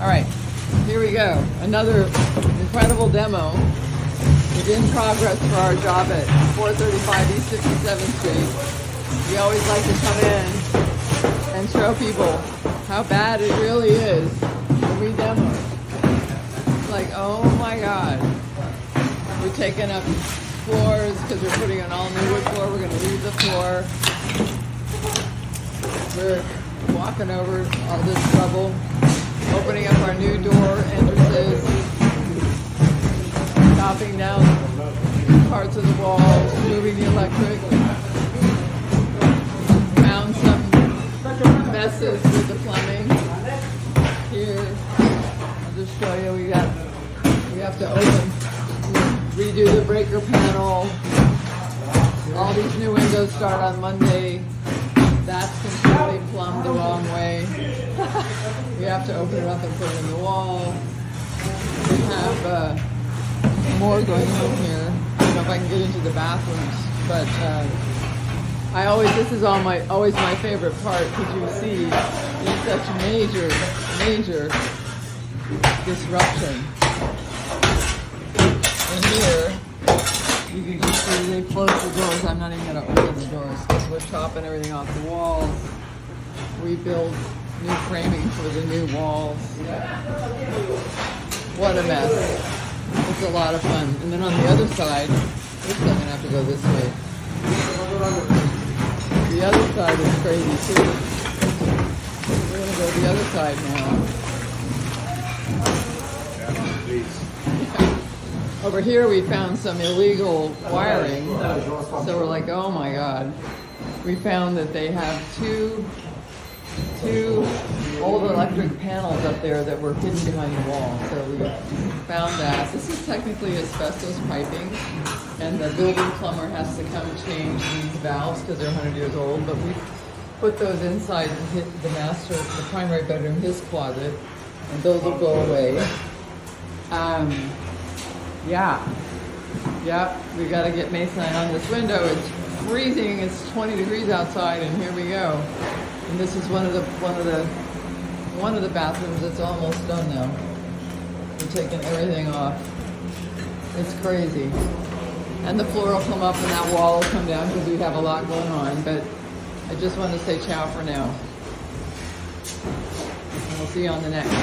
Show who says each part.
Speaker 1: All right, here we go. Another incredible demo is in progress for our job at 435 East 57th Street. We always like to come in and show people how bad it really is when we demo. It's like, oh my God. We're taking up floors because we're putting an all-new wood floor. We're going to leave the floor. We're walking over all this trouble, opening up our new door entrances, chopping down parts of the walls, moving the electric. Found some messes with the plumbing. Here, I'll just show you. We have to redo the breaker panel. All these new windows start on Monday. That's completely plumbed the wrong way. We have to open it up and put it in the wall. We have more going on here. I don't know if I can get into the bathrooms, but this is always my favorite part, because you see there's such major disruption. And here, you can just see they close the doors. I'm not even going to open the doors because we're chopping everything off the walls. Rebuild new framing for the new walls. What a mess. It's a lot of fun. And then on the other side, oops, I'm going to have to go this way. The other side is crazy too. We're going to go to the other side now. Over here we found some illegal wiring, so we're like, oh my God. We found that they have two old electric panels up there that were hidden behind the wall. So we found that. This is technically asbestos piping, and the building plumber has to come change these valves because they're 100 years old, but we put those inside the primary bedroom, his closet, and those will go away. Yeah, we got to get masonite on this window. It's freezing. It's 20 degrees outside, and here we go. And this is one of the bathrooms that's almost done now. We're taking everything off. It's crazy. And the floor will come up, and that wall will come down because we have a lot going on. But I just want to say ciao for now. And we'll see you on the next.